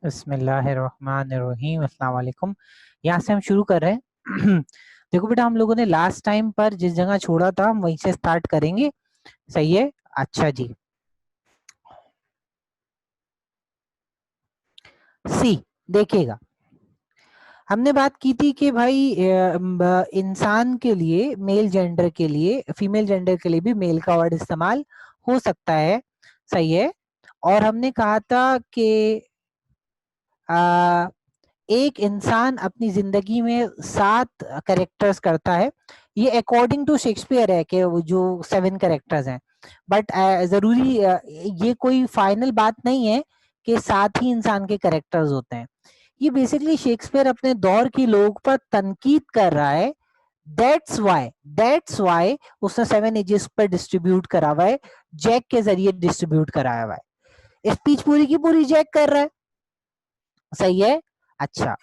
बिस्मिल्लाहिर्रहमानिर्रहीम, अस्सलाम वालेकुम। यहाँ से हम शुरू कर रहे हैं। देखो बेटा, हम लोगों ने लास्ट टाइम पर जिस जगह छोड़ा था हम वहीं से स्टार्ट करेंगे। सही है। अच्छा जी। सी, देखिएगा, हमने बात की थी कि भाई इंसान के लिए, मेल जेंडर के लिए, फीमेल जेंडर के लिए भी मेल का वर्ड इस्तेमाल हो सकता है। सही है। और हमने कहा था कि आ, एक इंसान अपनी जिंदगी में 7 कैरेक्टर्स करता है। ये अकॉर्डिंग टू शेक्सपियर है कि वो जो 7 कैरेक्टर्स हैं। बट जरूरी ये कोई फाइनल बात नहीं है कि 7 ही इंसान के कैरेक्टर्स होते हैं। ये बेसिकली शेक्सपियर अपने दौर के लोग पर तनकीद कर रहा है। दैट्स वाई उसने 7 एजेस पर डिस्ट्रीब्यूट करा हुआ है, जैक के जरिए डिस्ट्रीब्यूट कराया हुआ है। स्पीच पूरी की पूरी जैक कर रहा है। सही है। अच्छा,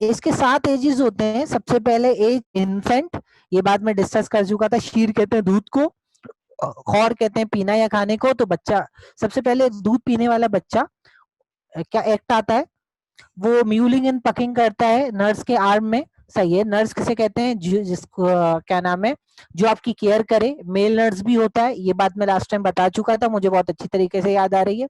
इसके 7 एजेस होते हैं। सबसे पहले एज इन्फेंट, ये बात मैं डिस्कस कर चुका था। शीर कहते हैं दूध को, खौर कहते हैं पीना या खाने को। तो बच्चा, सबसे पहले दूध पीने वाला बच्चा क्या एक्ट आता है, वो म्यूलिंग एंड पकिंग करता है नर्स के आर्म में। सही है। नर्स किसे कहते हैं, जिसको क्या नाम है, जो आपकी केयर करे। मेल नर्स भी होता है, ये बात मैं लास्ट टाइम बता चुका था, मुझे बहुत अच्छी तरीके से याद आ रही है।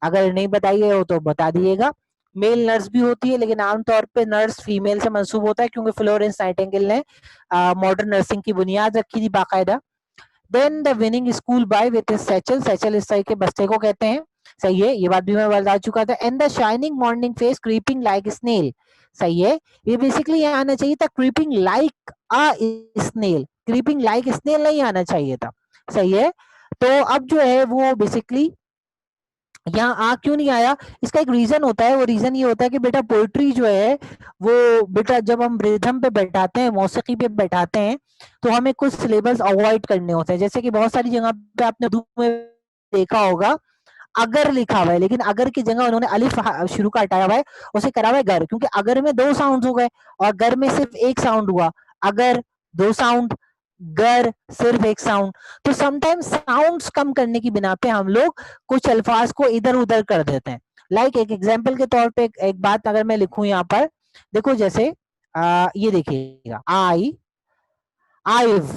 अगर नहीं बताई है हो तो बता दिएगा। मेल नर्स भी होती है, लेकिन आमतौर पे नर्स फीमेल से मंसूब होता है, क्योंकि फ्लोरेंस नाइटिंगेल ने मॉडर्न नर्सिंग की बुनियाद रखी थी बाकायदा। Then the whining school boy with satchel, satchel इस तरह के बस्ते को कहते हैं। सही है, ये बात भी मैं बता चुका था। And the shining morning face creeping like snail. सही है। ये बेसिकली यहाँ आना चाहिए था creeping like a snail, creeping like snail नहीं आना चाहिए था। सही है। तो अब जो है वो बेसिकली यहाँ आ क्यों नहीं आया, इसका एक रीजन होता है। वो रीजन ये होता है कि बेटा पोइट्री जो है वो, बेटा जब हम रिदम पे बैठाते हैं, मौसीकी पे बैठाते हैं, तो हमें कुछ सिलेबस अवॉइड करने होते हैं। जैसे कि बहुत सारी जगह पे आपने उर्दू में देखा होगा, अगर लिखा हुआ है, लेकिन अगर की जगह उन्होंने अलिफ शुरू का हटाया हुआ है, उसे करा हुआ है गर, क्योंकि अगर में 2 साउंड हो गए और गर में सिर्फ एक साउंड हुआ। अगर 2 साउंड, गर सिर्फ एक साउंड। तो समटाइम्स साउंड्स कम करने की बिना पे हम लोग कुछ अल्फाज को इधर उधर कर देते हैं। लाइक एक एग्जाम्पल के तौर पे एक बात अगर मैं लिखूं यहाँ पर, देखो जैसे ये देखिएगा, आईव।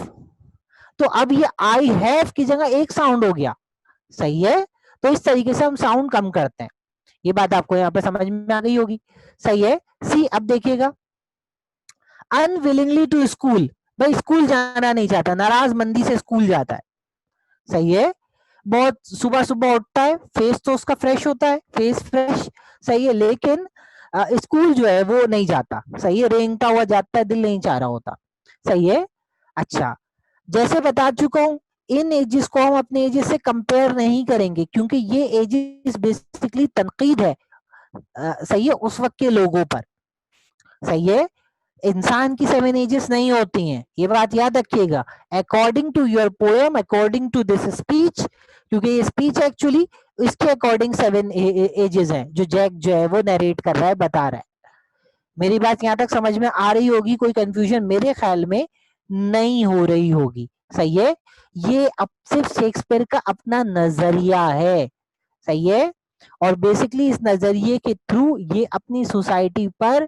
तो अब ये आई हैव की जगह एक साउंड हो गया। सही है। तो इस तरीके से हम साउंड कम करते हैं। ये बात आपको यहाँ पे समझ में आ गई होगी। सही है। सी, अब देखिएगा, अनविलिंगली टू स्कूल, भाई स्कूल जाना नहीं चाहता, नाराज मंदी से स्कूल जाता है। सही है। बहुत सुबह सुबह उठता है, फेस तो उसका फ्रेश होता है, फेस फ्रेश। सही है। लेकिन स्कूल जो है वो नहीं जाता। सही है। रेंगता हुआ जाता है, दिल नहीं चाह रहा होता। सही है। अच्छा, जैसे बता चुका हूं, इन एजेस को हम अपने एजेस से कंपेयर नहीं करेंगे, क्योंकि ये एजेस बेसिकली तनकीद है। सही है, उस वक्त के लोगों पर। सही है। इंसान की 7 एजेस नहीं होती हैं, ये बात याद रखिएगा। According to your poem, according to this speech, क्योंकि ये स्पीच एक्चुअली इसके अकॉर्डिंग 7 एजेस हैं, जो जैक जो है वो नरेट कर रहा है, बता रहा है। मेरी बात यहाँ तक समझ में आ रही होगी, कोई कंफ्यूजन मेरे ख्याल में नहीं हो रही होगी। सही है। ये अब सिर्फ शेक्सपियर का अपना नजरिया है। सही है। और बेसिकली इस नजरिए के थ्रू ये अपनी सोसाइटी पर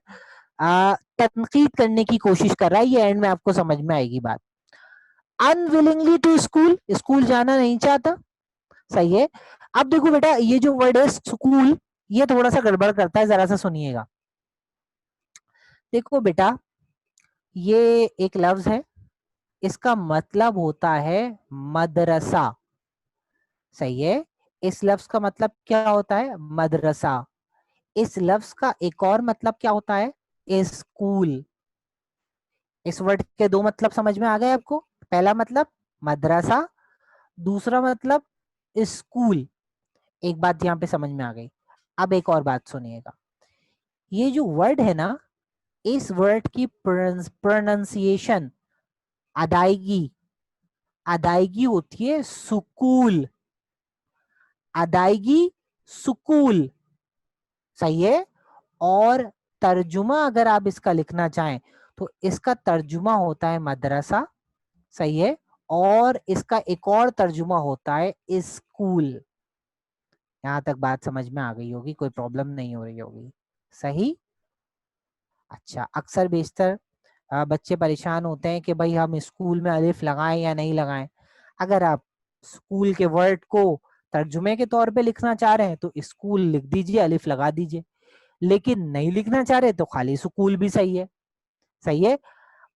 तनकीद करने की कोशिश कर रहा है। ये एंड में आपको समझ में आएगी बात। अनविलिंगली टू स्कूल, स्कूल जाना नहीं चाहता। सही है। अब देखो बेटा, ये जो वर्ड है स्कूल, ये थोड़ा सा गड़बड़ करता है, जरा सा सुनिएगा। देखो बेटा, ये एक लफ्ज है, इसका मतलब होता है मदरसा। सही है। इस लफ्ज का मतलब क्या होता है, मदरसा। इस लफ्ज का एक और मतलब क्या होता है, स्कूल। इस वर्ड के 2 मतलब समझ में आ गए आपको। पहला मतलब मदरसा, दूसरा मतलब स्कूल। एक बात यहाँ पे समझ में आ गई। अब एक और बात सुनिएगा, ये जो वर्ड है ना, इस वर्ड की प्रोनाउंसिएशन, अदायगी, अदायगी होती है सुकूल। अदायगी, सुकूल। सही है। और तर्जुमा अगर आप इसका लिखना चाहें, तो इसका तर्जुमा होता है मदरसा। सही है। और इसका एक और तर्जुमा होता है स्कूल। यहाँ तक बात समझ में आ गई होगी, कोई प्रॉब्लम नहीं हो रही होगी। सही। अच्छा, अक्सर बेशतर बच्चे परेशान होते हैं कि भाई हम स्कूल में अलिफ लगाएं या नहीं लगाएं। अगर आप स्कूल के वर्ड को तर्जुमे के तौर पे लिखना चाह रहे हैं तो स्कूल लिख दीजिए, अलिफ लगा दीजिए। लेकिन नहीं लिखना चाह रहे तो खाली स्कूल भी सही है। सही है।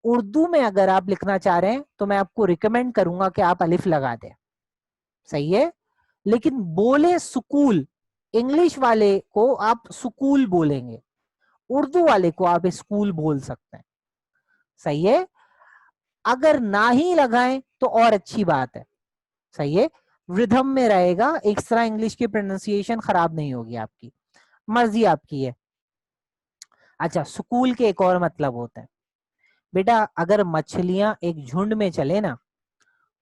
उर्दू में अगर आप लिखना चाह रहे हैं तो मैं आपको रिकमेंड करूंगा कि आप अलिफ लगा दें। सही है। लेकिन बोले स्कूल, इंग्लिश वाले को आप स्कूल बोलेंगे, उर्दू वाले को आप स्कूल बोल सकते हैं। सही है। अगर ना ही लगाएं तो और अच्छी बात है। सही है। रिदम में रहेगा, एक तरह इंग्लिश की प्रोनाउंसिएशन खराब नहीं होगी आपकी, मर्जी आपकी है। अच्छा, स्कूल के एक और मतलब होते हैं बेटा, अगर मछलियां एक झुंड में चले ना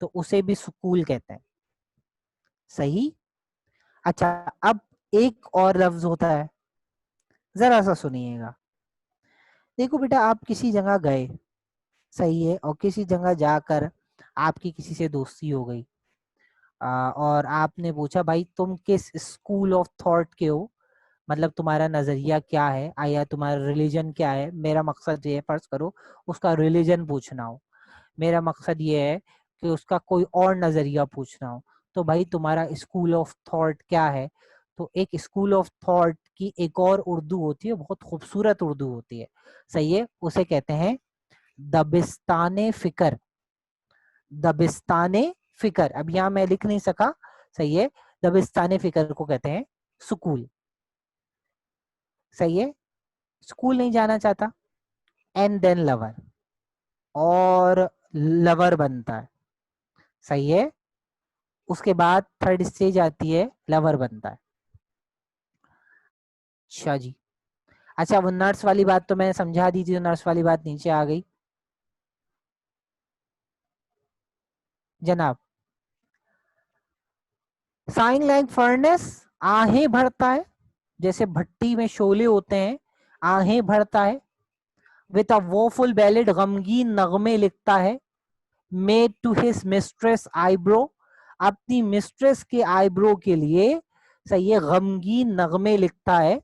तो उसे भी स्कूल कहते हैं। सही। अच्छा, अब एक और लफ्ज होता है, जरा सा सुनिएगा। देखो बेटा, आप किसी जगह गए, सही है, और किसी जगह जाकर आपकी किसी से दोस्ती हो गई, और आपने पूछा भाई तुम किस स्कूल ऑफ थॉट के हो, मतलब तुम्हारा नजरिया क्या है, या तुम्हारा रिलीजन क्या है। मेरा मकसद ये है, फर्ज करो उसका रिलीजन पूछना हो, मेरा मकसद ये है कि उसका कोई और नजरिया पूछना हो, तो भाई तुम्हारा स्कूल ऑफ थॉट क्या है। तो एक स्कूल ऑफ थॉट की एक और उर्दू होती है, बहुत खूबसूरत उर्दू होती है। सही है, उसे कहते हैं दबिस्ताने फिकर। दबिस्ताने फिकर, अब यहाँ मैं लिख नहीं सका। सही है। दबिस्ताने फिकर को कहते हैं स्कूल। सही है। स्कूल नहीं जाना चाहता, एंड देन लवर, और लवर बनता है। सही है। उसके बाद थर्ड स्टेज आती है, लवर बनता है। अच्छा जी। अच्छा, वो नर्स वाली बात तो मैंने समझा दी थी, तो नर्स वाली बात नीचे आ गई जनाब। साइन लाइक फर्नेस, आहें भरता है, जैसे भट्टी में शोले होते हैं, आहें भरता है। विथ अ वोफुल बैलेड, गमगीन नगमे लिखता है। Made to his mistress eyebrow, अपनी मिस्ट्रेस के आईब्रो के लिए, सही है, गमगीन नगमे लिखता है।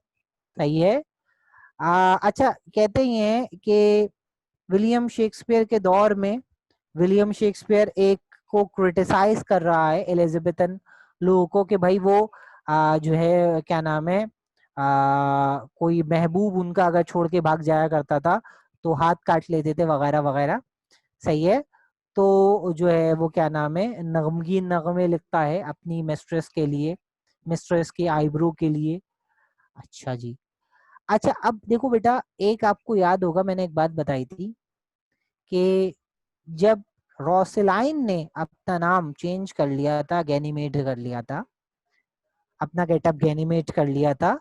सही है। अच्छा, कहते हैं कि विलियम शेक्सपियर के दौर में, विलियम शेक्सपियर एक को क्रिटिसाइज कर रहा है एलिजाबेथन लोगों को कि भाई वो जो है क्या नाम है, कोई महबूब उनका अगर छोड़ के भाग जाया करता था तो हाथ काट लेते थे वगैरह वगैरह। सही है। तो जो है वो क्या नाम है, नगमगीन नगमे लिखता है अपनी मिस्ट्रेस के लिए, मिस्ट्रेस की आईब्रो के लिए। अच्छा जी। अच्छा, अब देखो बेटा, एक आपको याद होगा मैंने एक बात बताई थी कि जब रोसेलाइन ने अपना नाम चेंज कर लिया था, गैनीमेड कर लिया था, अपना गेटअप गैनीमेड कर लिया था,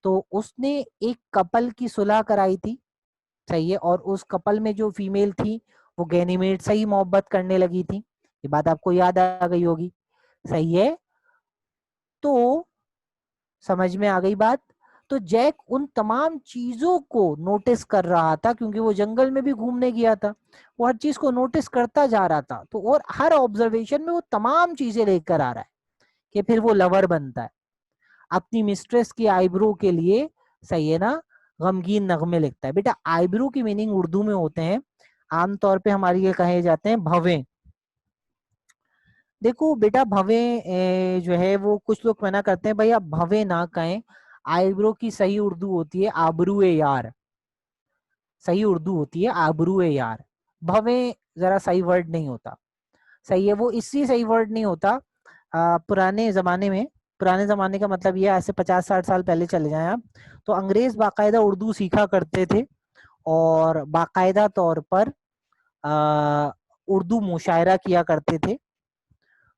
तो उसने एक कपल की सुलह कराई थी। सही है। और उस कपल में जो फीमेल थी वो गैनीमेड से ही मोहब्बत करने लगी थी, ये बात आपको याद आ गई होगी। सही है। तो समझ में आ गई बात। तो जैक उन तमाम चीजों को नोटिस कर रहा था, क्योंकि वो जंगल में भी घूमने गया था, वो हर चीज को नोटिस करता जा रहा था, तो और हर ऑब्जर्वेशन में वो तमाम चीजें लेकर आ रहा है कि फिर वो लवर बनता है अपनी मिस्ट्रेस की आईब्रो के लिए। सही है ना। गमगीन नगमे लिखता है। बेटा, आईब्रो की मीनिंग उर्दू में होते हैं, आमतौर पे हमारे ये कहे जाते हैं भवें। देखो बेटा, भवे जो है वो कुछ लोग मना करते हैं भाई आप भवे ना कहें, आईब्रो की सही उर्दू होती है आबरू ए यार। सही उर्दू होती है आबरू ए यार। भवे जरा सही वर्ड नहीं होता। सही है। वो इसलिए सही वर्ड नहीं होता, पुराने जमाने में, पुराने जमाने का मतलब ये ऐसे 50-60 साल पहले चले जाएं आप, तो अंग्रेज बाकायदा उर्दू सीखा करते थे और बाकायदा तौर पर उर्दू मुशायरा किया करते थे।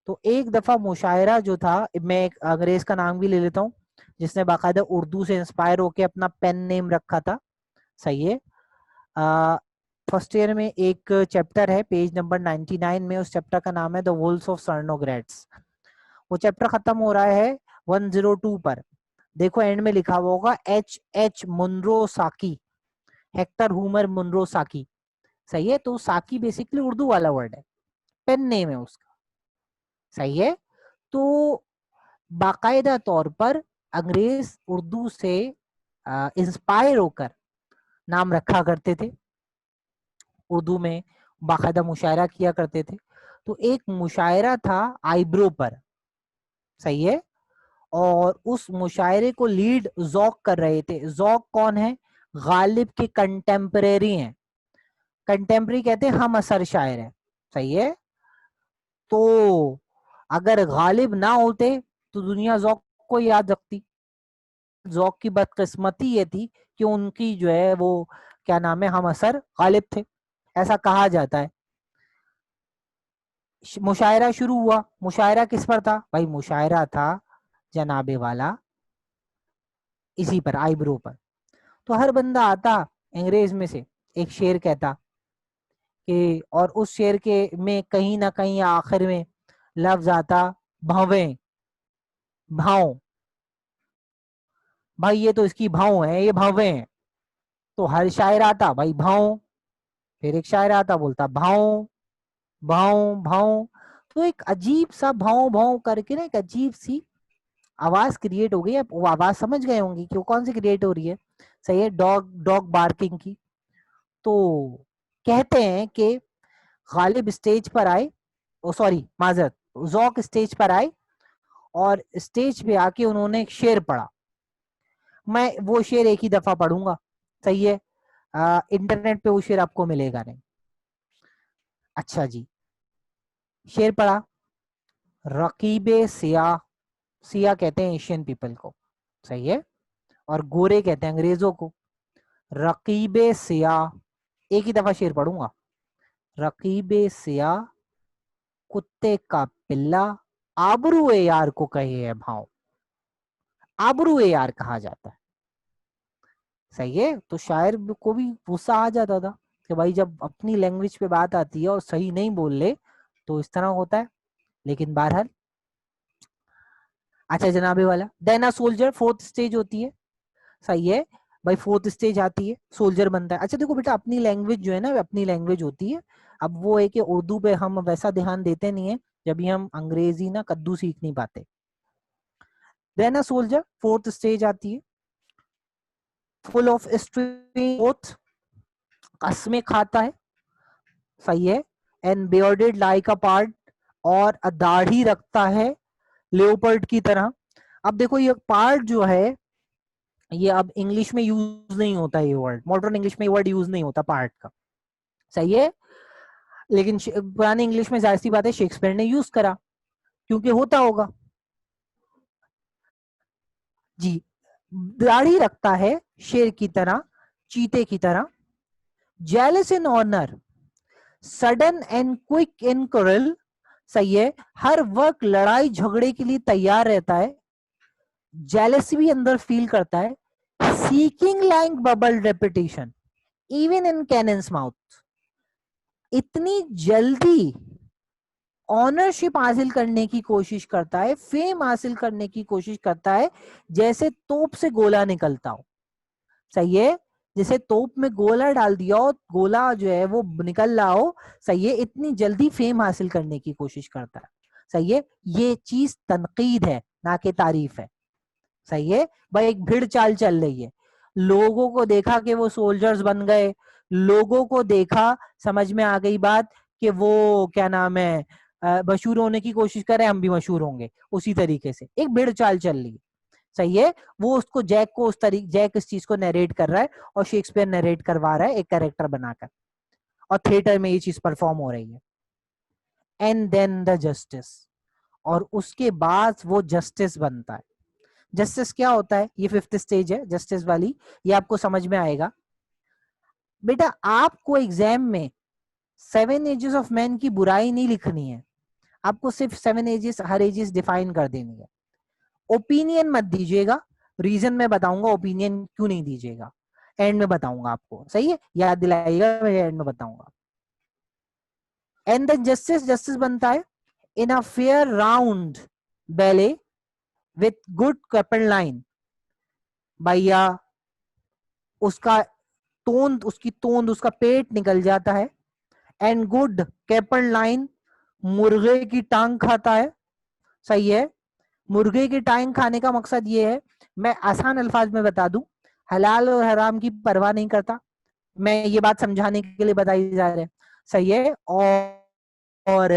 तो एक दफा मुशायरा जो था, मैं एक अंग्रेज का नाम भी ले लेता हूँ जिसने बाकायदा उर्दू से इंस्पायर होके अपना पेन नेम रखा था। सही है। फर्स्ट ईयर में एक चैप्टर है पेज नंबर 99 में, उस चैप्टर का नाम है द वुल्स ऑफ सर्नोग्रेड्स। वो चैप्टर खत्म हो रहा है 102 पर। देखो एंड में लिखा हुआ होगा एच एच मुनरो साकी, हेक्टर हुमर मुनरो साकी। सही है। तो साकी बेसिकली उर्दू वाला वर्ड है, पेन नेम है उसका। सही है। तो बाकायदा तौर पर अंग्रेज उर्दू से इंस्पायर होकर नाम रखा करते थे, उर्दू में बाकायदा मुशायरा किया करते थे। तो एक मुशायरा था आईब्रो पर, सही है, और उस मुशायरे को लीड ज़ौक कर रहे थे। ज़ौक कौन है? गालिब के कंटेम्परेरी हैं, कंटेम्परेरी कहते हैं हम असर शायर है, सही है। तो अगर गालिब ना होते तो दुनिया ज़ौक को याद रखती। ज़ौक की बदकिस्मती ये थी कि उनकी जो है वो क्या नाम है, हम असर गालिब थे, ऐसा कहा जाता है। मुशायरा शुरू हुआ। मुशायरा किस पर था भाई? मुशायरा था जनाबे वाला इसी पर, आईब्रो पर। तो हर बंदा आता अंग्रेज में से एक शेर कहता कि, और उस शेर के में कहीं ना कहीं आखिर में लफ्ज आता भावे, भाव, भाई ये तो इसकी भाव है, ये भावे हैं। तो हर शायर आता भाई भाव, फिर एक शायर आता बोलता भाव भाव भाव। तो एक अजीब सा भाव भाव करके ना एक अजीब सी आवाज क्रिएट हो गई। आप वो आवाज समझ गए होंगे कि वो कौन सी क्रिएट हो रही है, सही है, डॉग डॉग बार्किंग की। तो कहते हैं कि गालिब स्टेज पर आए, ओ सॉरी माजरत, ज़ौक स्टेज पर आए और स्टेज पे आके उन्होंने एक शेर पढ़ा। मैं वो शेर एक ही दफा पढ़ूंगा, सही है, इंटरनेट पे वो शेर आपको मिलेगा नहीं। अच्छा जी, शेर पढ़ा, रकीबे सिया, सिया कहते हैं एशियन पीपल को, सही है, और गोरे कहते हैं अंग्रेजों को। रकीबे सिया, एक ही दफा शेर पढ़ूंगा, रकीबे सिया कुत्ते का पिल्ला आबरू ए यार को कहे है भाव, आबरू ए यार कहा जाता है, सही है। तो शायर को भी गुस्सा आ जाता था कि भाई जब अपनी लैंग्वेज पे बात आती है और सही नहीं बोल ले तो इस तरह होता है। लेकिन बहरहाल, अच्छा जनाबे वाला, then a soldier fourth stage होती है, सही है भाई, फोर्थ स्टेज आती है, सोल्जर बनता है। अच्छा देखो बेटा, अपनी लैंग्वेज जो है ना अपनी लैंग्वेज होती है। अब वो है कि उर्दू पे हम वैसा ध्यान देते नहीं है, जब भी हम अंग्रेजी ना कद्दू सीख नहीं पाते। Then a soldier fourth stage आती है, फुल ऑफ स्ट्रेंथ, कसमें खाता है, सही है, and bearded like a part, और दाढ़ी रखता है लेओपर्ड की तरह। अब देखो ये पार्ट जो है, ये अब इंग्लिश में यूज नहीं होता, ये वर्ड मॉडर्न इंग्लिश में ये वर्ड यूज नहीं होता पार्ट का, सही है। लेकिन पुराने इंग्लिश में जाहिर सी बात है शेक्सपियर ने यूज करा, क्योंकि होता होगा जी। दाढ़ी रखता है शेर की तरह, चीते की तरह, jealous in honour, sudden and quick in quarrel, सही है, हर वक्त लड़ाई झगड़े के लिए तैयार रहता है, जेलसी भी अंदर फील करता है, seeking like bubble repetition even in cannons mouth, इतनी जल्दी ऑनरशिप हासिल करने की कोशिश करता है, फेम हासिल करने की कोशिश करता है, जैसे तोप से गोला निकलता हो, सही है, जैसे तोप में गोला डाल दिया हो, गोला जो है वो निकल रहा हो, सही है, इतनी जल्दी फेम हासिल करने की कोशिश करता है, सही है। ये चीज तनकीद है ना कि तारीफ है, सही है भाई। एक भीड़ चाल चल रही है, लोगों को देखा कि वो सोल्जर्स बन गए, लोगों को देखा, समझ में आ गई बात कि वो क्या नाम है, मशहूर होने की कोशिश करें, हम भी मशहूर होंगे, उसी तरीके से एक भीड़ चाल चल रही है, सही है। वो उसको जैक को उस तरीके, जैक इस चीज को नरेट कर रहा है और शेक्सपियर नरेट करवा रहा है एक कैरेक्टर बनाकर, और थिएटर में ये चीज परफॉर्म हो रही है। एंड देन द जस्टिस, और उसके बाद वो जस्टिस बनता है। जस्टिस क्या होता है? ये फिफ्थ स्टेज है जस्टिस वाली, ये आपको समझ में आएगा बेटा। आपको एग्जाम में 7 एजेस ऑफ मैन की बुराई नहीं लिखनी है, आपको सिर्फ 7 एजेस, हर एजेस डिफाइन कर देनी है। ओपिनियन मत दीजिएगा, रीजन मैं बताऊंगा ओपिनियन क्यों नहीं दीजिएगा, एंड में बताऊंगा आपको, सही है, याद दिलाइएगा, मैं एंड में बताऊंगा। एंड द जस्टिस, जस्टिस बनता है in a fair round belly with good capon line, भैया उसका तोंद, उसकी तोंद, उसका पेट निकल जाता है, एंड गुड कैपल लाइन, मुर्गे की टांग खाता है, सही है, मुर्गे की टांग खाने का मकसद ये है, मैं आसान अल्फाज में बता दूं, हलाल और हराम की परवाह नहीं करता, मैं ये बात समझाने के लिए बताई जा रही है, सही है। और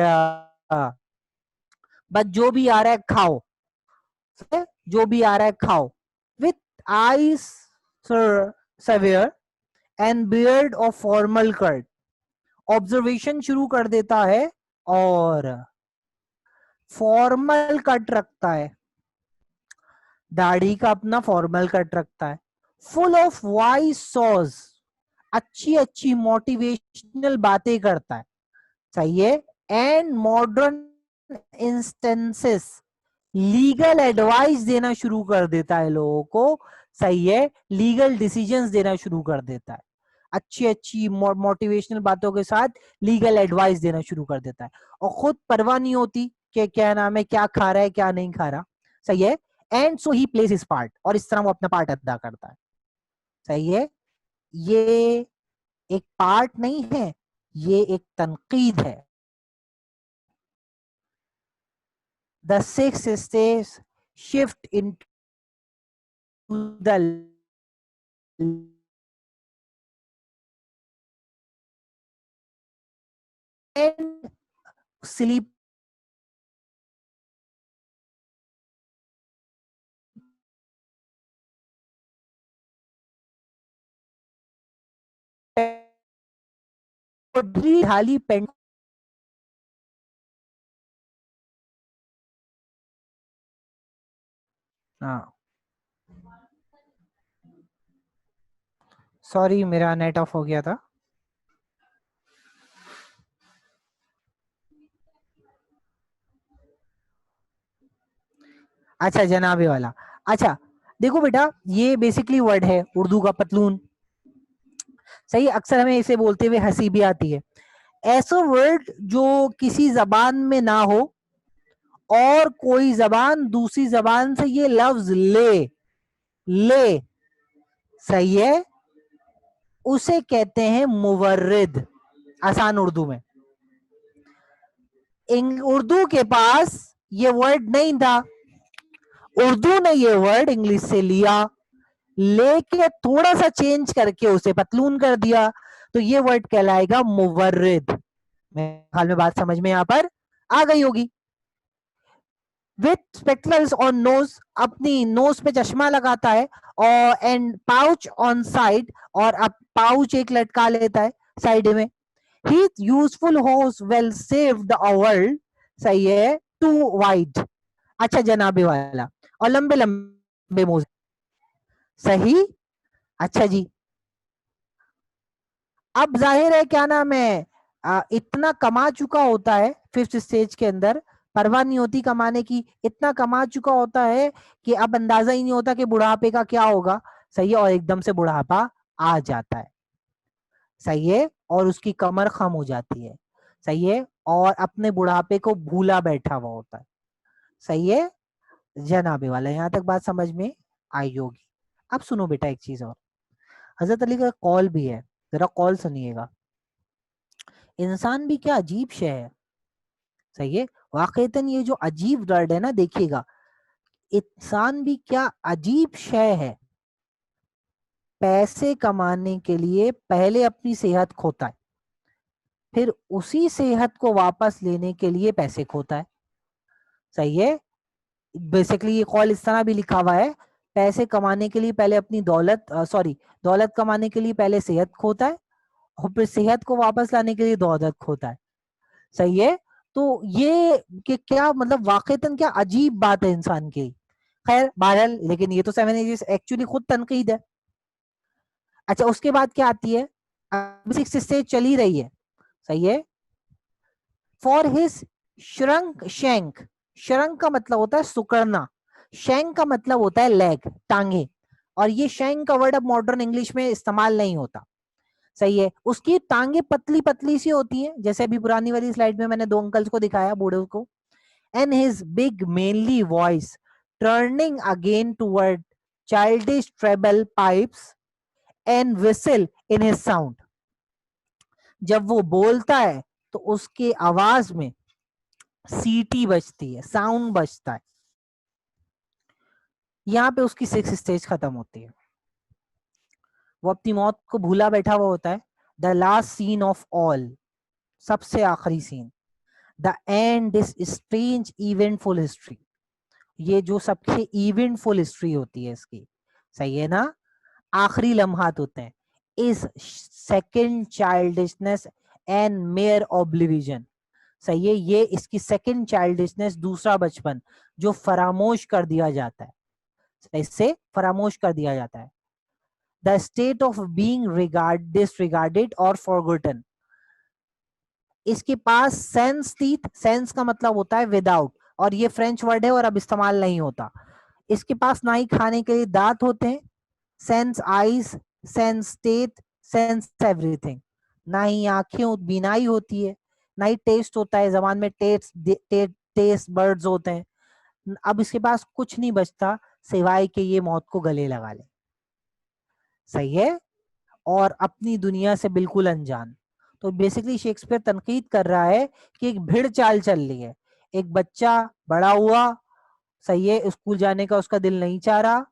बस जो भी आ रहा है खाओ, जो भी आ रहा है खाओ, with eyes severe and beard of formal cut, observation शुरू कर देता है और फॉर्मल कट रखता है, दाढ़ी का अपना फॉर्मल कट रखता है, फुल ऑफ वाइज सॉज, अच्छी अच्छी मोटिवेशनल बातें करता है, सही है, and modern instances, legal advice देना शुरू कर देता है लोगों को, सही है, लीगल डिसीजंस देना शुरू कर देता है, अच्छी अच्छी मोटिवेशनल बातों के साथ लीगल एडवाइस देना शुरू कर देता है, और खुद परवाह नहीं होती कि क्या नाम है, क्या खा रहा है क्या नहीं खा रहा, सही है। And so he place his part, और इस तरह वो अपना पार्ट अदा करता है, सही है। ये एक पार्ट नहीं है, ये एक तनकीद है। The six stage shift in the sleep ढाली पेंट। हाँ सॉरी मेरा नेट ऑफ हो गया था। अच्छा जनाबे वाला, अच्छा देखो बेटा, ये बेसिकली वर्ड है उर्दू का पतलून, सही, अक्सर हमें इसे बोलते हुए हंसी भी आती है। ऐसा वर्ड जो किसी जबान में ना हो और कोई जबान दूसरी जबान से ये लफ्ज ले ले, सही है, उसे कहते हैं मुवर्रिद, आसान उर्दू में। उर्दू के पास ये वर्ड नहीं था, उर्दू ने ये वर्ड इंग्लिश से लिया, लेके थोड़ा सा चेंज करके उसे पतलून कर दिया, तो ये वर्ड कहलाएगा मुवर्रिद। मेरे ख्याल में बात समझ में यहां पर आ गई होगी। विथ स्पेक्टकल्स ऑन नोज, अपनी नोज पे चश्मा लगाता है, और एंड पाउच ऑन साइड, और अब पाउच एक लटका लेता है साइड में। ही यूजफुल होस वेल सेव द वर्ल्ड, सही है, टू वाइड, अच्छा जनाबे वाला, और लंबे लंबे मोज, सही, अच्छा जी। अब जाहिर है क्या नाम है, इतना कमा चुका होता है फिफ्थ स्टेज के अंदर, परवाह नहीं होती कमाने की, इतना कमा चुका होता है कि अब अंदाजा ही नहीं होता कि बुढ़ापे का क्या होगा, सही है, और एकदम से बुढ़ापा आ जाता है, सही है, और उसकी कमर खम हो जाती है, सही है, और अपने बुढ़ापे को भूला बैठा हुआ होता है, सही है जनाबे वाला, यहां तक बात समझ में आई होगी। अब सुनो बेटा एक चीज और, हजरत अली का कॉल भी है, जरा कॉल सुनिएगा। इंसान भी क्या अजीब शय है, सही है, वाकईतन ये जो अजीब वर्ड है ना, देखिएगा, इंसान भी क्या अजीब शय है, पैसे कमाने के लिए पहले अपनी सेहत खोता है, फिर उसी सेहत को वापस लेने के लिए पैसे खोता है, सही है। बेसिकली ये कॉल इस तरह भी लिखा हुआ है, पैसे कमाने के लिए पहले अपनी दौलत, सॉरी, दौलत कमाने के लिए पहले सेहत खोता है, और फिर सेहत को वापस लाने के लिए दौलत खोता है, सही है। तो ये कि क्या मतलब वाकईतन क्या अजीब बात है इंसान की, खैर बहरहाल, लेकिन ये तो सेवन एजेस एक्चुअली खुद तनकीद है। अच्छा उसके बाद क्या आती है, अब सिक्स स्टेज चली रही है, सही है। For his shrunk shank, shrunk का मतलब होता है सुकड़ना, शैंक का मतलब होता है लेग, टांगे, और ये शैंक का वर्ड अब मॉडर्न इंग्लिश में इस्तेमाल नहीं होता, सही है। उसकी टांगे पतली पतली सी होती हैं, जैसे अभी पुरानी वाली स्लाइड में मैंने दो अंकल्स को दिखाया, बूढ़े को, and his big manly voice turning again toward childish treble pipes and whistle in his sound, जब वो बोलता है तो उसके आवाज में सीटी बजती है, साउंड बजता है, यहाँ पे उसकी 6th स्टेज खत्म होती है, वो अपनी मौत को भूला बैठा हुआ होता है। The last scene of all, सबसे आखिरी scene, the end this strange eventful history, ये जो सबसे इवेंटफुल हिस्ट्री होती है इसकी, सही है ना, आखिरी लम्हात होते हैं, is second childishness and mere oblivion, सही है, ये इसकी सेकेंड चाइल्डिशनेस, दूसरा बचपन जो फरामोश कर दिया जाता है, इससे फरामोश कर दिया जाता है। The state of being disregarded और फॉरगॉटन, इसके पास सेंस टीथ, सेंस का मतलब होता है विदाउट, और ये फ्रेंच वर्ड है और अब इस्तेमाल नहीं होता। इसके पास ना ही खाने के लिए दांत होते हैं, sense eyes, sense teeth, sense everything, ना ही आंखें बीनाई होती है, ना ही टेस्ट होता है, जबान में टेस्ट बर्ड्स होते हैं। अब इसके पास कुछ नहीं बचता सिवाय के ये मौत को गले लगा ले, सही है, और अपनी दुनिया से बिल्कुल अनजान। तो बेसिकली शेक्सपियर तनकीद कर रहा है कि एक भीड़ चाल चल रही है, एक बच्चा बड़ा हुआ, सही है, स्कूल जाने का उसका दिल नहीं चाह रहा,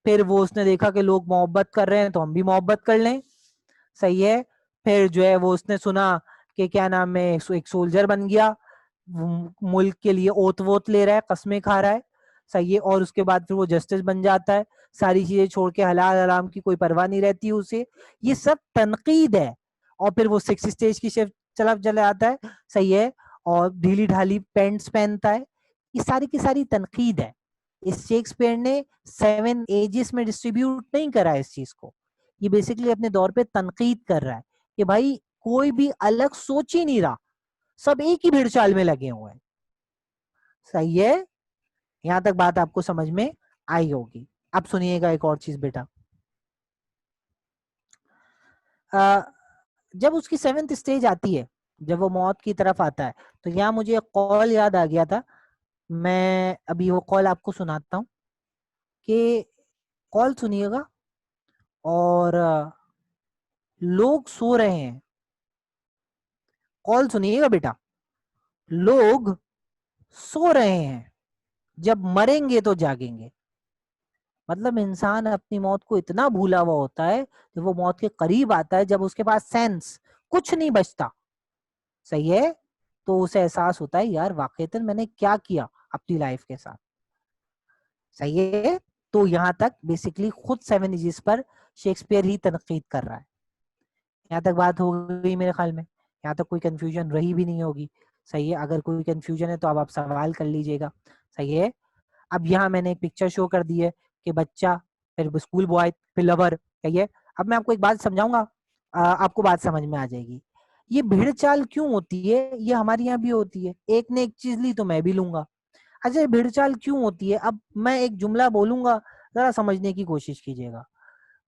फिर वो उसने देखा कि लोग मोहब्बत कर रहे हैं तो हम भी मोहब्बत कर लें, सही है, फिर जो है वो उसने सुना कि क्या नाम है, एक सोल्जर बन गया, मुल्क के लिए ओत वोत ले रहा है, कस्में खा रहा है, सही है, और उसके बाद फिर वो जस्टिस बन जाता है, सारी चीजें छोड़ के हलाल हराम की कोई परवाह नहीं रहती उसे, ये सब तनकीद है। और फिर वो 6 स्टेज की शिफ्ट चला चले आता है, सही है, और ढीली ढाली पैंट्स पहनता है, ये सारी की सारी तनकीद है। इस शेक्सपियर ने 7 एजेस में डिस्ट्रीब्यूट नहीं करा इस चीज को, ये बेसिकली अपने दौर पे तनकीद कर रहा है कि भाई कोई भी अलग सोच ही नहीं रहा, सब एक ही भीड़ चाल में लगे हुए हैं, सही है, यहां तक बात आपको समझ में आई होगी। अब सुनिएगा एक और चीज बेटा, जब उसकी 7th स्टेज आती है, जब वो मौत की तरफ आता है, तो यहाँ मुझे एक कॉल याद आ गया था, मैं अभी वो कॉल आपको सुनाता हूँ, कि कॉल सुनिएगा, और लोग सो रहे हैं, कॉल सुनिएगा बेटा, लोग सो रहे हैं, जब मरेंगे तो जागेंगे। मतलब इंसान अपनी मौत को इतना भूला हुआ होता है, जब वो मौत के करीब आता है, जब उसके पास सेंस कुछ नहीं बचता, सही है, तो उसे एहसास होता है यार वाकईतन मैंने क्या किया अपनी लाइफ के साथ, सही है। तो यहां तक बेसिकली खुद 7 एजेस पर शेक्सपियर ही तनकीद कर रहा है। यहाँ तक बात हो गई मेरे ख्याल में, यहाँ तक कोई कंफ्यूजन रही भी नहीं होगी, सही है, अगर कोई कंफ्यूजन है तो अब आप सवाल कर लीजिएगा, सही है। अब यहाँ मैंने एक पिक्चर शो कर दी है कि बच्चा, फिर स्कूल बॉय, फिर लवर, सही है। अब मैं आपको एक बात समझाऊंगा, आपको बात समझ में आ जाएगी। ये भीड़ चाल क्यों होती है, ये हमारे यहाँ भी होती है, एक ने एक चीज ली तो मैं भी लूंगा। अच्छा, ये भीड़ चाल क्यों होती है, अब मैं एक जुमला बोलूंगा, जरा समझने की कोशिश कीजिएगा।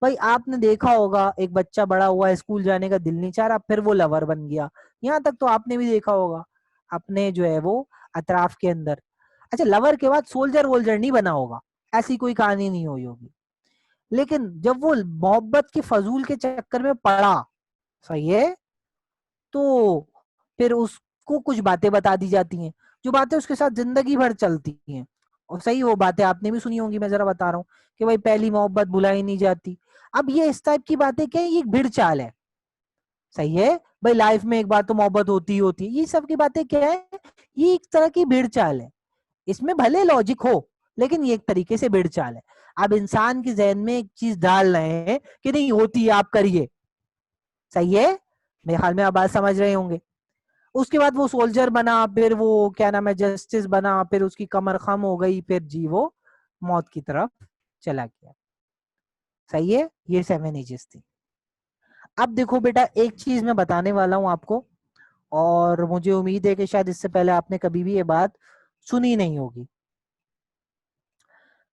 भाई आपने देखा होगा एक बच्चा बड़ा हुआ, स्कूल जाने का दिल नहीं चाह रहा, फिर वो लवर बन गया, यहाँ तक तो आपने भी देखा होगा अपने जो है वो अतराफ के अंदर। अच्छा, लवर के बाद सोल्जर वोल्जर नहीं बना होगा, ऐसी कोई कहानी नहीं हुई होगी, लेकिन जब वो मोहब्बत के फजूल के चक्कर में पड़ा, सही है, तो फिर उसको कुछ बातें बता दी जाती हैं, जो बातें उसके साथ जिंदगी भर चलती हैं। और सही, वो बातें आपने भी सुनी होंगी, मैं जरा बता रहा हूँ कि भाई पहली मोहब्बत भुलाई नहीं जाती। अब ये इस टाइप की बातें क्या है, ये एक भिड़ चाल है, सही है, भाई लाइफ में एक बार तो मोहब्बत होती ही होती है, ये सब की बातें क्या है, ये एक तरह की भीड़ चाल है, इसमें भले लॉजिक हो, लेकिन ये एक तरीके से भीड़ चाल है। अब इंसान के जहन में एक चीज डाल रहे हैं कि नहीं होती है, आप करिए, सही है, मेरे ख्याल में आप बात समझ रहे होंगे। उसके बाद वो सोल्जर बना, फिर वो क्या नाम है जस्टिस बना, फिर उसकी कमर खम हो गई, फिर जी वो मौत की तरफ चला गया, सही है, ये 7 एजेस थी। अब देखो बेटा, एक चीज मैं बताने वाला हूं आपको, और मुझे उम्मीद है कि शायद इससे पहले आपने कभी भी ये बात सुनी नहीं होगी।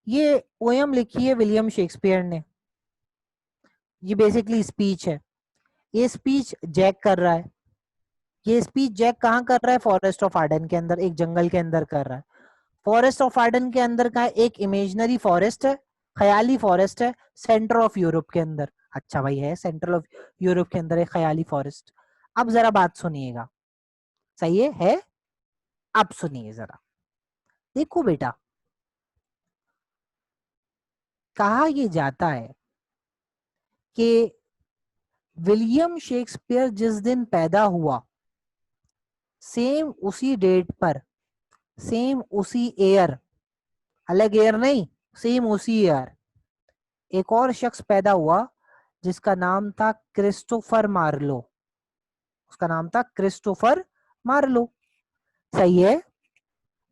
ये पोयम लिखी है विलियम शेक्सपियर ने, ये बेसिकली स्पीच है, ये स्पीच जैक कर रहा है, ये स्पीच जैक कहाँ कर रहा है, फॉरेस्ट ऑफ आर्डन के अंदर, एक जंगल के अंदर कर रहा है। फॉरेस्ट ऑफ आर्डन के अंदर का एक इमेजिनरी फॉरेस्ट है, ख्याली फॉरेस्ट है, सेंटर ऑफ यूरोप के अंदर। अच्छा भाई, है सेंट्रल ऑफ यूरोप के अंदर एक ख्याली फॉरेस्ट। अब जरा बात सुनिएगा, सही है, अब सुनिए जरा, देखो बेटा, कहा यह जाता है कि विलियम शेक्सपियर जिस दिन पैदा हुआ, सेम उसी डेट पर, सेम उसी ईयर, अलग ईयर नहीं, सेम उसी ईयर एक और शख्स पैदा हुआ जिसका नाम था क्रिस्टोफर मार्लो। उसका नाम था क्रिस्टोफर मार्लो। सही है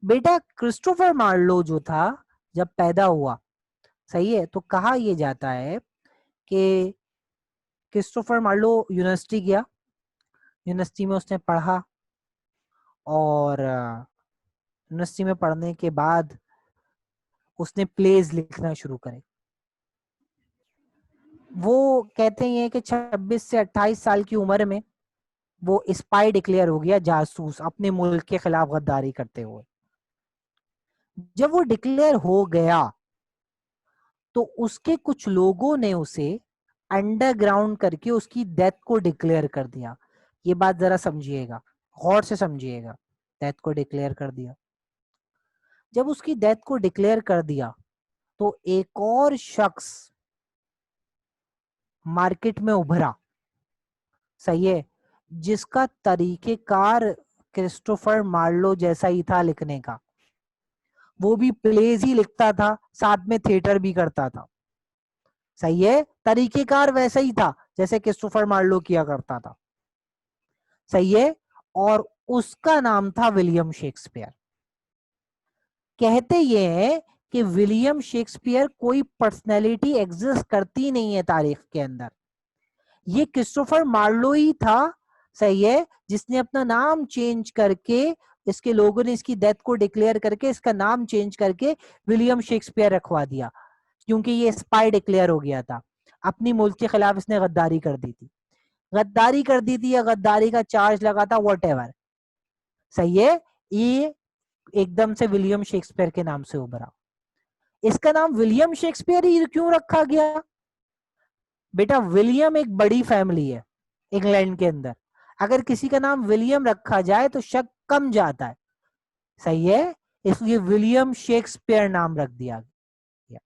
बेटा। क्रिस्टोफर मार्लो जो था जब पैदा हुआ, सही है, तो कहा यह जाता है कि क्रिस्टोफर मार्लो यूनिवर्सिटी गया, यूनिवर्सिटी में उसने पढ़ा, और यूनिवर्सिटी में पढ़ने के बाद उसने प्लेज लिखना शुरू करे। वो कहते हैं कि 26 से 28 साल की उम्र में वो स्पाई डिक्लेयर हो गया, जासूस, अपने मुल्क के खिलाफ गद्दारी करते हुए। जब वो डिक्लेयर हो गया तो उसके कुछ लोगों ने उसे अंडरग्राउंड करके उसकी डेथ को डिक्लेयर कर दिया। ये बात जरा समझिएगा, गौर से समझिएगा। डेथ को डिक्लेयर कर दिया। जब उसकी डेथ को डिक्लेयर कर दिया तो एक और शख्स मार्केट में उभरा, सही है, जिसका तरीकेकार क्रिस्टोफर मार्लो जैसा ही था लिखने का। वो भी प्लेज ही लिखता था, साथ में थिएटर भी करता था। सही है, तरीकेकार वैसा ही था जैसे क्रिस्टोफर मार्लो किया करता था। सही है, और उसका नाम था विलियम शेक्सपियर। कहते ये हैं कि विलियम शेक्सपियर कोई पर्सनैलिटी एग्जिस्ट करती नहीं है तारीख के अंदर, ये क्रिस्टोफर मार्लो ही था, सही है, जिसने अपना नाम चेंज करके, इसके लोगों ने इसकी डेथ को डिक्लेयर करके इसका नाम चेंज करके विलियम शेक्सपियर रखवा दिया, क्योंकि ये स्पाई डिक्लेयर हो गया था। अपनी मुल्क के खिलाफ इसने गद्दारी कर दी थी, गद्दारी कर दी थी या गद्दारी का चार्ज लगा था, वॉट। सही है, ये एकदम से विलियम शेक्सपियर के नाम से उभरा। इसका नाम विलियम शेक्सपियर ही क्यों रखा गया? बेटा विलियम एक बड़ी फैमिली है इंग्लैंड के अंदर, अगर किसी का नाम विलियम रखा जाए तो शक कम जाता है। सही है, इसलिए विलियम शेक्सपियर नाम रख दिया गया।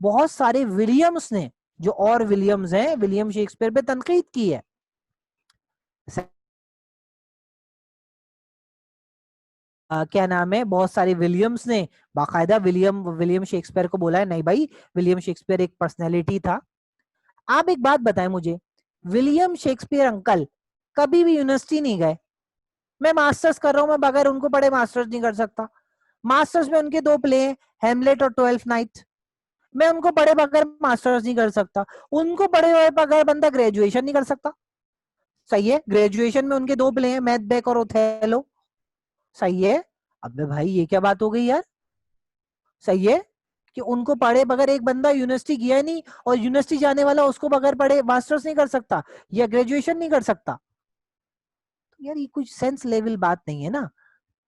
बहुत सारे विलियम्स ने, जो और विलियम्स हैं, विलियम शेक्सपियर पे तनकीद की है। क्या नाम है, बहुत सारे विलियम्स ने बाकायदा विलियम शेक्सपियर को बोला है, नहीं भाई विलियम शेक्सपियर एक पर्सनैलिटी था। आप एक बात बताएं मुझे, विलियम शेक्सपियर अंकल कभी भी यूनिवर्सिटी नहीं गए? मैं मास्टर्स कर रहा हूं, मैं बगैर उनको पढ़े मास्टर्स नहीं कर सकता। मास्टर्स में उनके दो प्ले हैं, हेमलेट और 12th नाइट। मैं उनको पढ़े बगैर मास्टर्स नहीं कर सकता, उनको पढ़े हुए बगैर बंदा ग्रेजुएशन नहीं कर सकता। सही है, ग्रेजुएशन में उनके दो प्ले हैं, मैथबेक और ओथेलो। सही है, अबे भाई ये क्या बात हो गई यार? सही है कि उनको पढ़े बगैर एक बंदा यूनिवर्सिटी गया नहीं, और यूनिवर्सिटी जाने वाला उसको बगैर पढ़े मास्टर्स नहीं कर सकता या ग्रेजुएशन नहीं कर सकता। तो यार ये कुछ सेंस लेवल बात नहीं है ना।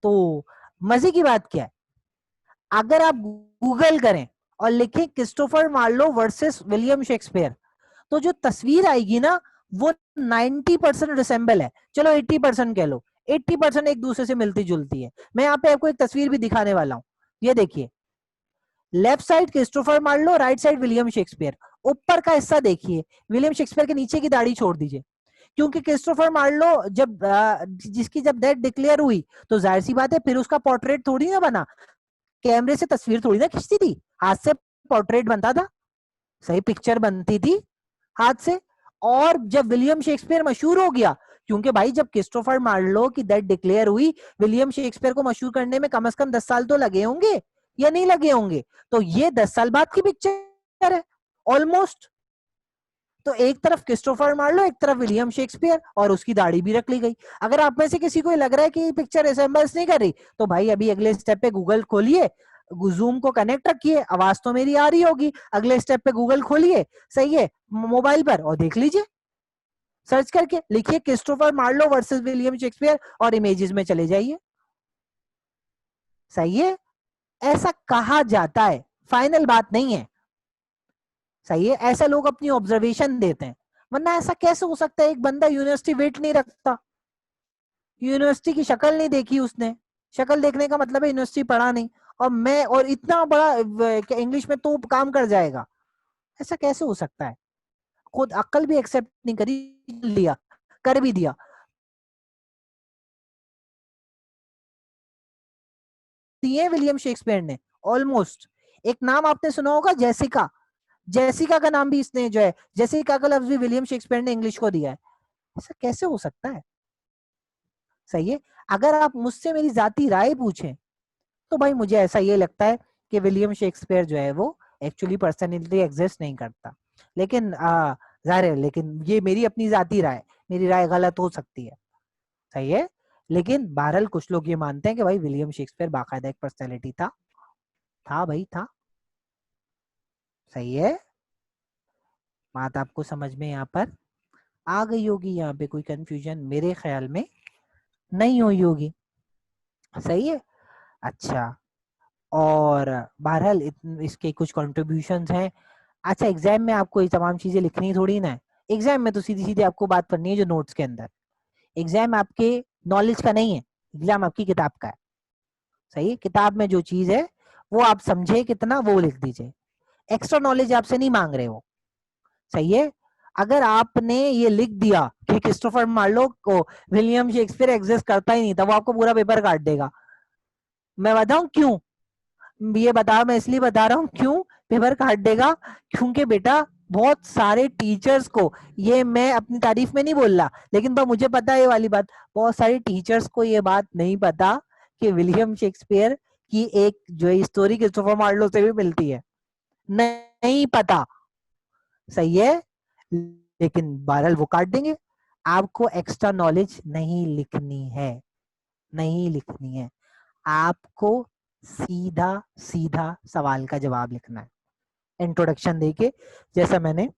तो मजे की बात क्या है, अगर आप गूगल करें और लिखें Christopher Marlowe versus William Shakespeare, तो जो तस्वीर आएगी ना वो 90% रिसेंबल है, चलो 80% कह लो, 80% एक दूसरे से मिलती जुलती है। मैं यहाँ पे आपको एक तस्वीर भी दिखाने वाला हूँ, ये देखिए, left side Christopher Marlowe, right side William Shakespeare. ऊपर का हिस्सा देखिए, विलियम शेक्सपियर के नीचे की दाढ़ी छोड़ दीजिए, क्योंकि क्रिस्टोफर मार्लो जब जिसकी जब डेथ डिक्लेयर हुई तो जाहिर सी बात है फिर उसका पोर्ट्रेट थोड़ी ना बना, कैमरे से तस्वीर थोड़ी ना खींचती थी, हाथ से पोर्ट्रेट बनता था, सही पिक्चर बनती थी हाथ से। और जब विलियम शेक्सपियर मशहूर हो गया, क्योंकि भाई जब क्रिस्टोफर मार्लो की डेथ डिक्लेयर हुई, विलियम शेक्सपियर को मशहूर करने में कम से कम 10 साल तो लगे होंगे या नहीं लगे होंगे, तो ये 10 साल बाद की पिक्चर है ऑलमोस्ट। तो एक तरफ क्रिस्टोफर मार्लो, एक तरफ विलियम शेक्सपियर, और उसकी दाढ़ी भी रख ली गई। अगर आप में से किसी को लग रहा है कि ये पिक्चर रिसेंबल्स नहीं कर रही, तो भाई अभी अगले स्टेप पे गूगल खोलिए, जूम को कनेक्ट रखिए, आवाज तो मेरी आ रही होगी, अगले स्टेप पे गूगल खोलिए, सही है, मोबाइल पर, और देख लीजिए, सर्च करके लिखिए Christopher Marlowe versus William Shakespeare और इमेजेस में चले जाइए। सही है, ऐसा कहा जाता है, फाइनल बात नहीं है। सही है, ऐसा लोग अपनी ऑब्जर्वेशन देते हैं, वरना ऐसा कैसे हो सकता है एक बंदा यूनिवर्सिटी वेट नहीं रखता, यूनिवर्सिटी की शक्ल नहीं देखी उसने, शक्ल देखने का मतलब है यूनिवर्सिटी पढ़ा नहीं, और मैं और इतना बड़ा इंग्लिश में तो काम कर जाएगा, ऐसा कैसे हो सकता है? खुद अक्ल भी एक्सेप्ट नहीं करी, लिया, कर भी दिया। दिए विलियम शेक्सपियर ने ऑलमोस्ट। एक नाम आपने सुना होगा, जेसिका। जेसिका का नाम भी इसने जो है, जेसिका का लफ्ज भी विलियम शेक्सपियर ने इंग्लिश को दिया है। ऐसा कैसे हो सकता है? सही है। अगर आप मुझसे मेरी जाती राय पूछें तो भाई मुझे ऐसा ये लगता है कि विलियम शेक्सपियर जो है वो एक्चुअली पर्सनैलिटी एग्जिस्ट नहीं करता। लेकिन जाहिर है, लेकिन ये मेरी अपनी जाती राय, मेरी राय गलत हो सकती है। सही है। लेकिन बहरहाल कुछ लोग ये मानते हैं कि भाई विलियम शेक्सपियर बाकायदा एक पर्सनैलिटी था भाई था। सही है। बात आपको समझ में यहाँ पर आ गई होगी, यहाँ पे कोई कंफ्यूजन मेरे ख्याल में नहीं हुई होगी। सही है। अच्छा, और बहरहाल इसके कुछ कंट्रीब्यूशंस हैं। अच्छा, एग्जाम में आपको ये तमाम चीजें लिखनी थोड़ी ना है। एग्जाम में तो सीधी सीधी आपको बात करनी है जो नोट्स के अंदर। एग्जाम आपके नॉलेज का नहीं है, एग्जाम आपकी किताब का है। सही है। किताब में जो चीज है वो आप समझे कितना, वो लिख दीजिए। एक्स्ट्रा नॉलेज आपसे नहीं मांग रहे हो। सही है। अगर आपने ये लिख दिया कि क्रिस्टोफर मार्लो को विलियम शेक्सपियर एग्जिस्ट करता ही नहीं था, वो आपको पूरा पेपर काट देगा। मैं बताऊं क्यों? ये बता, मैं इसलिए बता रहा हूँ क्यों पेपर काट देगा। क्योंकि बेटा बहुत सारे टीचर्स को, ये मैं अपनी तारीफ में नहीं बोल रहा, लेकिन मुझे पता है ये वाली बात, बहुत सारे टीचर्स को ये बात नहीं पता कि विलियम शेक्सपियर की एक जो स्टोरी क्रिस्टोफर मार्लो से भी मिलती है। नहीं पता। सही है। लेकिन बहरहाल वो काट देंगे। आपको एक्स्ट्रा नॉलेज नहीं लिखनी है, नहीं लिखनी है। आपको सीधा सीधा सवाल का जवाब लिखना है, इंट्रोडक्शन देके। जैसा मैंने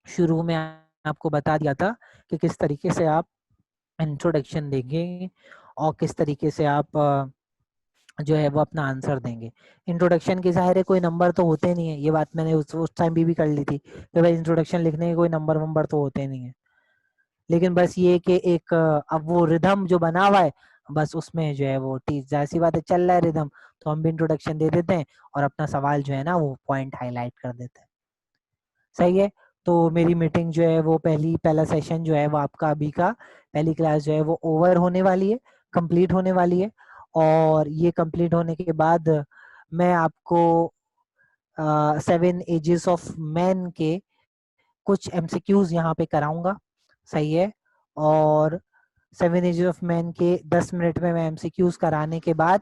शुरू में आपको बता दिया था कि किस तरीके से आप इंट्रोडक्शन देंगे और किस तरीके से आप जो है वो अपना आंसर देंगे। इंट्रोडक्शन के ज़ाहिर है कोई नंबर तो होते नहीं है, ये बात मैंने उस टाइम भी कर ली थी कि भाई इंट्रोडक्शन लिखने के कोई नंबर वंबर तो होते नहीं है। लेकिन बस ये कि एक अब वो रिदम जो बना हुआ है, बस उसमें जो है वो जाहिर सी बात है चल रहा है रिदम, तो हम भी इंट्रोडक्शन दे देते हैं और अपना सवाल जो है ना वो पॉइंट हाईलाइट कर देते हैं। सही है। तो मेरी मीटिंग जो है वो पहला सेशन जो है वो आपका अभी का, पहली क्लास जो है वो ओवर होने वाली है, कंप्लीट होने वाली है। और ये कंप्लीट होने के बाद मैं आपको 7 एजेस ऑफ मैन के कुछ एमसीक्यूज यहाँ पे कराऊंगा। सही है। और 7 एजेस ऑफ मैन के 10 मिनट में मैं एमसीक्यूज कराने के बाद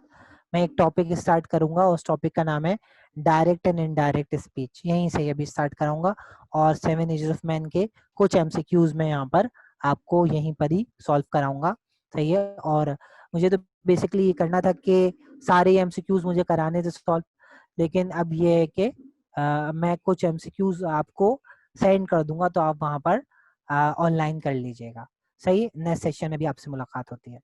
मैं एक टॉपिक स्टार्ट करूंगा। उस टॉपिक का नाम है डायरेक्ट एंड इनडायरेक्ट स्पीच। यहीं से अभी स्टार्ट कराऊंगा और 7 एजेस ऑफ मैन के कुछ एमसीक्यूज मैं यहाँ पर आपको यहीं पर ही सॉल्व कराऊंगा। सही है। और मुझे तो बेसिकली ये करना था कि सारे एमसीक्यूज मुझे कराने थे सॉल्व, लेकिन अब ये है कि मैं कुछ एमसीक्यूज आपको सेंड कर दूंगा तो आप वहां पर ऑनलाइन कर लीजिएगा। सही है। नेक्स्ट सेशन में भी आपसे मुलाकात होती है।